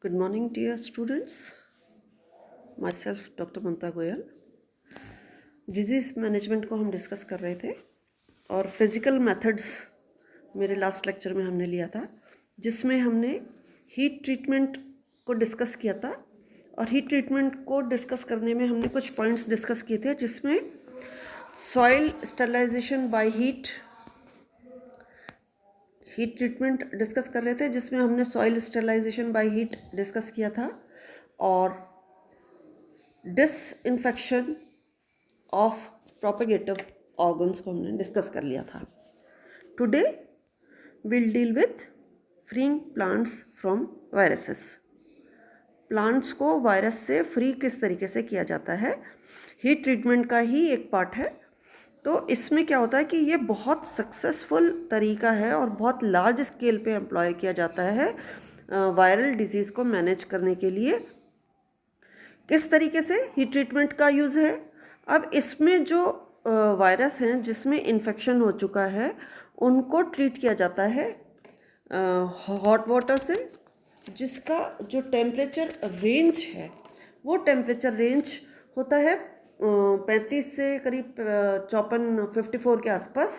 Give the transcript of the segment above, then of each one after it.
Good morning, dear students. Myself, doctor Mamta Goyal. Disease management को हम discuss कर रहे थे और फिज़िकल मेथड्स मेरे लास्ट लेक्चर में हमने लिया था, जिसमें हमने हीट ट्रीटमेंट को डिस्कस किया था. और हीट ट्रीटमेंट को डिस्कस करने में हमने कुछ पॉइंट्स डिस्कस किए थे, जिसमें soil sterilisation by heat treatment discuss कर रहे थे, जिसमें हमने soil sterilisation by heat discuss किया था और डिसइंफेक्शन ऑफ प्रोपेगेटिव ऑर्गन्स को हमने डिस्कस कर लिया था. Today will deal with freeing plants from viruses. Plants को वायरस से फ्री किस तरीके से किया जाता है, हीट ट्रीटमेंट का ही एक पार्ट है. तो इसमें क्या होता है कि ये बहुत सक्सेसफुल तरीका है और बहुत लार्ज स्केल पे एम्प्लॉय किया जाता है वायरल डिजीज़ को मैनेज करने के लिए. किस तरीके से हीट ट्रीटमेंट का यूज़ है? अब इसमें जो वायरस हैं जिसमें इन्फेक्शन हो चुका है, उनको ट्रीट किया जाता है हॉट वाटर से, जिसका जो टेम्परेचर रेंज है वो टेम्परेचर रेंज होता है 35 से करीब 54 के आसपास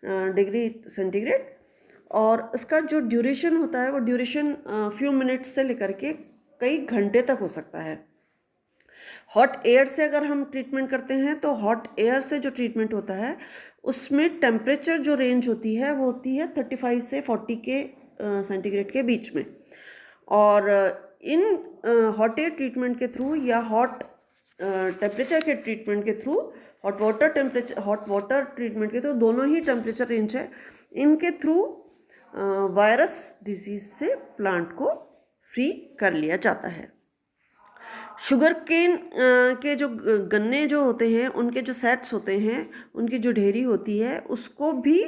डिग्री सेंटीग्रेड. और इसका जो ड्यूरेशन होता है वो ड्यूरेशन फ्यू मिनट्स से लेकर के कई घंटे तक हो सकता है. हॉट एयर से अगर हम ट्रीटमेंट करते हैं तो हॉट एयर से जो ट्रीटमेंट होता है उसमें टेम्परेचर जो रेंज होती है वो होती है 35 से 40 के सेंटीग्रेड के बीच में. और इन हॉट एयर ट्रीटमेंट के थ्रू या हॉट टेम्परेचर के ट्रीटमेंट के थ्रू, हॉट वाटर ट्रीटमेंट के थ्रू, दोनों ही टेम्परेचर रेंज है, इनके थ्रू वायरस डिजीज़ से प्लांट को फ्री कर लिया जाता है. शुगर केन के जो गन्ने जो होते हैं, उनके जो सेट्स होते हैं, उनकी जो ढेरी होती है, उसको भी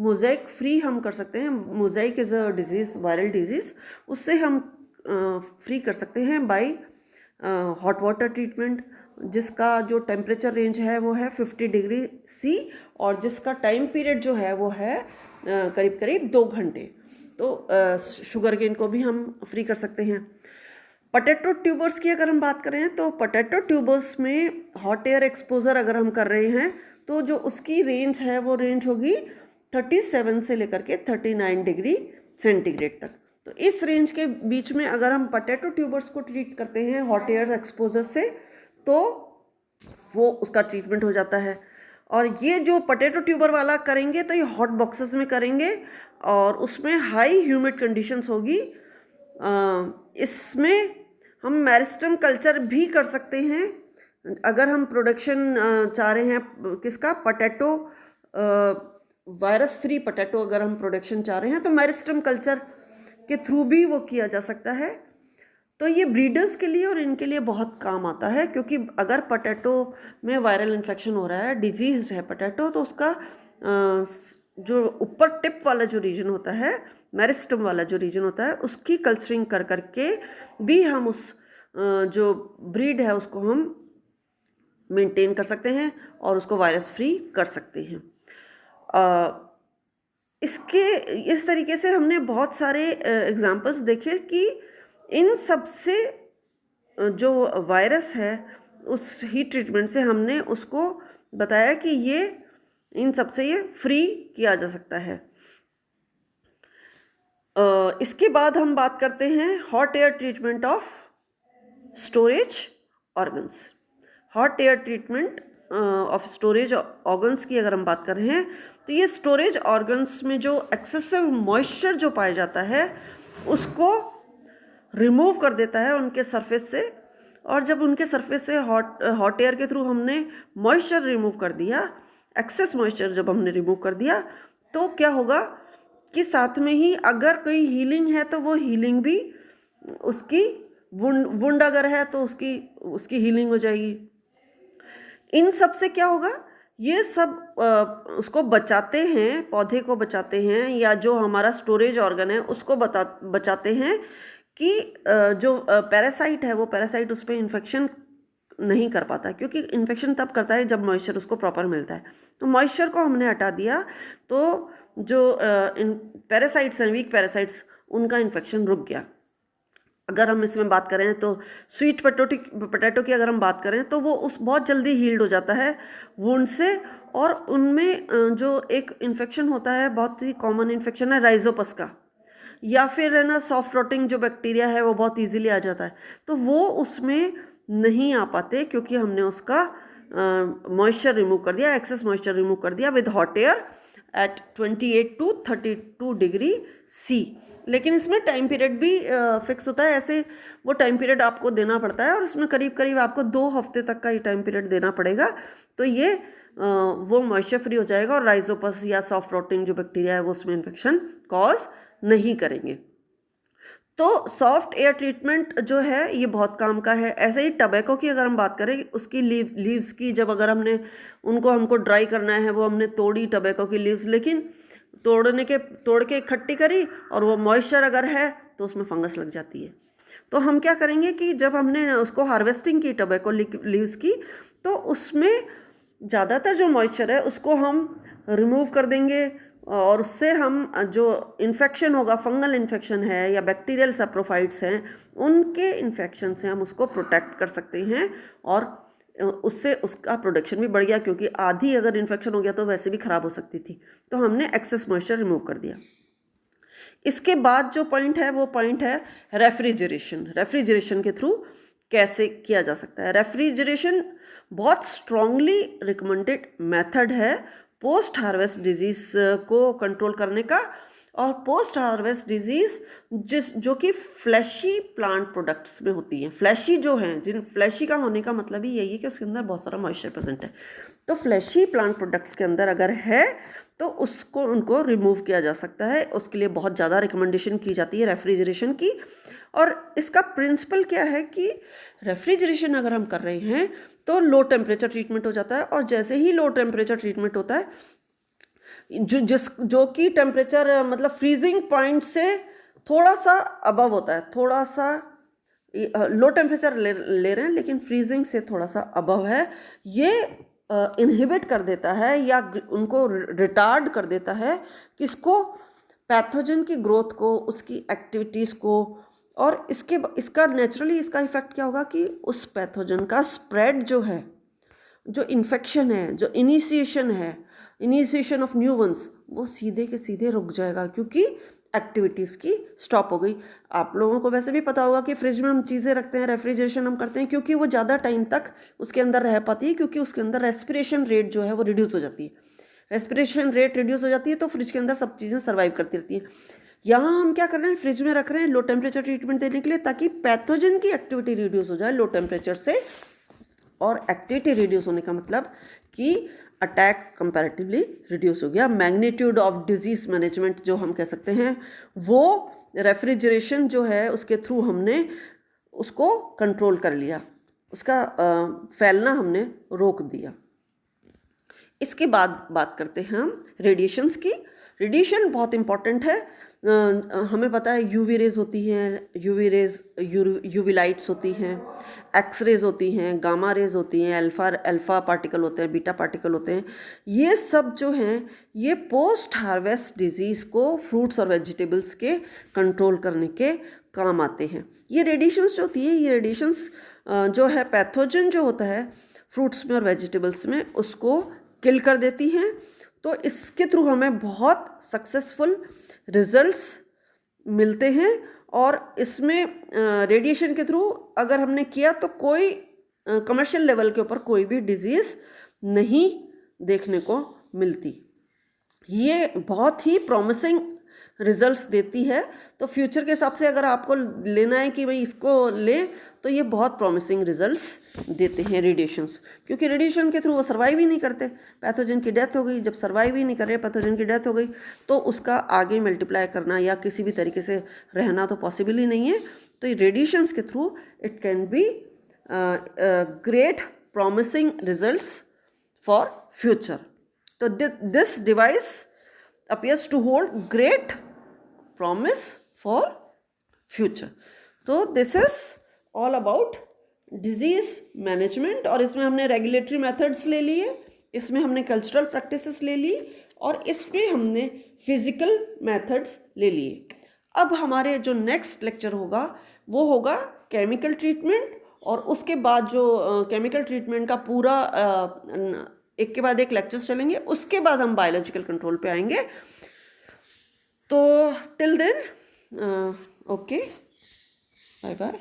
मोज़ेक फ्री हम कर सकते हैं. Mosaic is a disease, viral disease, उससे हम फ्री कर सकते हैं बाय हॉट वाटर ट्रीटमेंट, जिसका जो टेम्परेचर रेंज है वो है 50 डिग्री सी और जिसका टाइम पीरियड जो है वो है करीब करीब 2 घंटे. तो शुगर केन को भी हम फ्री कर सकते हैं. पोटैटो ट्यूबर्स की अगर हम बात करें तो पोटैटो ट्यूबर्स में हॉट एयर एक्सपोजर अगर हम कर रहे हैं तो जो उसकी रेंज है वो रेंज होगी 37 से लेकर के 39 डिग्री सेंटीग्रेड तक. तो इस रेंज के बीच में अगर हम पोटैटो ट्यूबर्स को ट्रीट करते हैं हॉट एयर एक्सपोजर से, तो वो उसका ट्रीटमेंट हो जाता है. और ये जो पोटैटो ट्यूबर वाला करेंगे तो ये हॉट बॉक्सेस में करेंगे और उसमें हाई ह्यूमिड कंडीशंस होगी. इसमें हम मेरिस्टम कल्चर भी कर सकते हैं अगर हम प्रोडक्शन चाह रहे हैं किसका, पोटैटो, वायरस फ्री पोटैटो अगर हम प्रोडक्शन चाह रहे हैं तो मेरिस्टम कल्चर के थ्रू भी वो किया जा सकता है. तो ये ब्रीडर्स के लिए और इनके लिए बहुत काम आता है, क्योंकि अगर पोटैटो में वायरल इन्फेक्शन हो रहा है, डिजीज है पोटैटो, तो उसका जो ऊपर टिप वाला जो रीजन होता है, मेरिस्टम वाला जो रीजन होता है, उसकी कल्चरिंग कर करके भी हम उस जो ब्रीड है उसको हम मेंटेन कर सकते हैं और उसको वायरस फ्री कर सकते हैं. इस तरीके से हमने बहुत सारे एग्जाम्पल्स देखे कि इन सब से जो वायरस है उस हीट ट्रीटमेंट से हमने उसको बताया कि ये इन सब से ये फ्री किया जा सकता है. इसके बाद हम बात करते हैं hot air treatment of storage organs. Hot air treatment of storage organs की अगर हम बात कर रहे हैं तो ये स्टोरेज ऑर्गन्स में जो एक्सेसिव मॉइस्चर जो पाया जाता है उसको रिमूव कर देता है उनके सरफेस से. और जब उनके सरफेस से हॉट एयर के थ्रू हमने मॉइस्चर रिमूव कर दिया, एक्सेस मॉइस्चर जब हमने रिमूव कर दिया, तो क्या होगा कि साथ में ही अगर कोई हीलिंग है तो वो हीलिंग भी, उसकी वुंड अगर है तो उसकी हीलिंग हो जाएगी. इन सब से क्या होगा, ये सब उसको बचाते हैं, पौधे को बचाते हैं, या जो हमारा स्टोरेज ऑर्गन है उसको बचाते हैं कि जो पैरासाइट है वो पैरासाइट उस पर इन्फेक्शन नहीं कर पाता, क्योंकि इन्फेक्शन तब करता है जब मॉइस्चर उसको प्रॉपर मिलता है. तो मॉइस्चर को हमने हटा दिया तो जो पैरासाइट्स हैं, वीक पैरासाइट्स, उनका इन्फेक्शन रुक गया. अगर हम इसमें बात करें तो स्वीट पोटैटो की अगर हम बात करें तो वो उस बहुत जल्दी हील्ड हो जाता है वुंड से, और उनमें जो एक इन्फेक्शन होता है, बहुत ही कॉमन इन्फेक्शन है राइजोपस का, या फिर है ना सॉफ्ट रॉटिंग जो बैक्टीरिया है वो बहुत इजीली आ जाता है, तो वो उसमें नहीं आ पाते क्योंकि हमने उसका मॉइस्चर रिमूव कर दिया, एक्सेस मॉइस्चर रिमूव कर दिया with hot air at 28 to 32 degree C. लेकिन इसमें टाइम पीरियड भी फिक्स होता है, ऐसे वो टाइम पीरियड आपको देना पड़ता है और इसमें करीब करीब आपको 2 हफ्ते तक का ये टाइम पीरियड देना पड़ेगा, तो ये वो मॉइस्चर फ्री हो जाएगा और राइजोपस या सॉफ्ट रॉटिंग जो बैक्टीरिया है वो उसमें इन्फेक्शन कॉज नहीं करेंगे। तो सॉफ्ट एयर ट्रीटमेंट जो है ये बहुत काम का है। ऐसे ही टबैको की अगर हम बात करें, उसकी लीव्स की जब अगर हमको ड्राई करना है, वो हमने तोड़ी टबैको की लीव्स, लेकिन तोड़ के इकट्ठी करी और वो मॉइस्चर अगर है तो उसमें फंगस लग जाती है। तो हम क्या करेंगे कि जब हमने उसको हार्वेस्टिंग की टबैको लीव्स की, तो उसमें ज़्यादातर जो मॉइस्चर है उसको हम रिमूव कर देंगे और उससे हम जो इन्फेक्शन होगा, फंगल इन्फेक्शन है या बैक्टीरियल सैप्रोफाइट्स हैं, उनके इन्फेक्शन से हम उसको प्रोटेक्ट कर सकते हैं और उससे उसका प्रोडक्शन भी बढ़ गया, क्योंकि आधी अगर इन्फेक्शन हो गया तो वैसे भी ख़राब हो सकती थी। तो हमने एक्सेस मॉइस्चर रिमूव कर दिया। इसके बाद जो पॉइंट है वो पॉइंट है रेफ्रिजरेशन। रेफ्रिजरेशन के थ्रू कैसे किया जा सकता है। रेफ्रिजरेशन बहुत स्ट्रांगली रिकमेंडेड मेथड है पोस्ट हार्वेस्ट डिजीज़ को कंट्रोल करने का, और पोस्ट हार्वेस्ट डिजीज़ जो कि फ्लैशी प्लांट प्रोडक्ट्स में होती हैं। फ्लैशी जो हैं, फ्लैशी का होने का मतलब ही यही है कि उसके अंदर बहुत सारा मॉइस्चर प्रेजेंट है। तो फ्लैशी प्लांट प्रोडक्ट्स के अंदर अगर है तो उनको रिमूव किया जा सकता है। उसके लिए बहुत ज़्यादा रिकमेंडेशन की जाती है रेफ्रिजरेशन की। और इसका प्रिंसिपल क्या है कि रेफ्रिजरेशन अगर हम कर रहे हैं तो लो टेम्परेचर ट्रीटमेंट हो जाता है, और जैसे ही लो टेम्परेचर ट्रीटमेंट होता है, जो कि टेम्परेचर मतलब फ्रीजिंग पॉइंट से थोड़ा सा अबव होता है, थोड़ा सा लो टेम्परेचर ले रहे हैं लेकिन फ्रीजिंग से थोड़ा सा अबव है, ये इनहिबिट कर देता है या उनको रिटार्ड कर देता है किसको, पैथोजन की ग्रोथ को, उसकी एक्टिविटीज़ को। और इसका नेचुरली इसका इफेक्ट क्या होगा कि उस पैथोजन का स्प्रेड जो है, जो इन्फेक्शन है, जो इनिशिएशन ऑफ न्यू वंस, वो सीधे के सीधे रुक जाएगा क्योंकि एक्टिविटीज़ की स्टॉप हो गई। आप लोगों को वैसे भी पता होगा कि फ्रिज में हम चीज़ें रखते हैं, रेफ्रिजरेशन हम करते हैं क्योंकि वो ज़्यादा टाइम तक उसके अंदर रह पाती है, क्योंकि उसके अंदर रेस्पिरेशन रेट जो है वो रिड्यूस हो जाती है। रेस्पिरेशन रेट रिड्यूस हो जाती है तो फ्रिज के अंदर सब चीज़ें सर्वाइव करती रहती हैं। यहाँ हम क्या कर रहे हैं, फ्रिज में रख रहे हैं लो टेम्परेचर ट्रीटमेंट देने के लिए, ताकि पैथोजन की एक्टिविटी रिड्यूस हो जाए लो टेम्परेचर से। और एक्टिविटी रिड्यूस होने का मतलब कि अटैक कंपैरेटिवली रिड्यूस हो गया। मैग्नीट्यूड ऑफ डिजीज़ मैनेजमेंट जो हम कह सकते हैं, वो रेफ्रिजरेशन जो है उसके थ्रू हमने उसको कंट्रोल कर लिया, उसका फैलना हमने रोक दिया। इसके बाद बात करते हैं हम रेडिएशंस की। रेडिएशन बहुत इंपॉर्टेंट है। हमें पता है यूवी रेज होती हैं, यूवी लाइट्स होती हैं, एक्स रेज होती हैं, गामा रेज होती हैं, अल्फा पार्टिकल होते हैं, बीटा पार्टिकल होते हैं। ये सब जो हैं ये पोस्ट हार्वेस्ट डिजीज़ को फ्रूट्स और वेजिटेबल्स के कंट्रोल करने के काम आते हैं। ये रेडिएशंस जो होती है, ये रेडिएशंस जो है पैथोजन जो होता है फ्रूट्स में और वेजिटेबल्स में, उसको किल कर देती हैं। तो इसके थ्रू हमें बहुत सक्सेसफुल रिजल्ट्स मिलते हैं। और इसमें रेडिएशन के थ्रू अगर हमने किया तो कोई कमर्शियल लेवल के ऊपर कोई भी डिजीज़ नहीं देखने को मिलती। ये बहुत ही प्रॉमिसिंग रिजल्ट्स देती है। तो फ्यूचर के हिसाब से अगर आपको लेना है कि भाई इसको लें, तो ये बहुत प्रॉमिसिंग रिजल्ट्स देते हैं रेडिएशंस, क्योंकि रेडिएशन के थ्रू वो सर्वाइव ही नहीं करते। पैथोजन की डेथ हो गई, जब सर्वाइव ही नहीं कर रहे, पैथोजन की डेथ हो गई, तो उसका आगे मल्टीप्लाई करना या किसी भी तरीके से रहना तो पॉसिबल ही नहीं है। तो ये रेडिएशंस के through it can be great promising results for future. तो this device appears to hold great promise for future. So this is all about disease management। और इसमें हमने रेगुलेटरी मेथड्स ले लिए, इसमें हमने कल्चरल प्रैक्टिसेस ले ली, और इसमें हमने फिजिकल मेथड्स ले लिए। अब हमारे जो नेक्स्ट लेक्चर होगा वो होगा केमिकल ट्रीटमेंट, और उसके बाद जो केमिकल ट्रीटमेंट का पूरा एक के बाद एक लेक्चर्स चलेंगे, उसके बाद हम बायोलॉजिकल कंट्रोल पे आएंगे। तो till then okay, bye bye.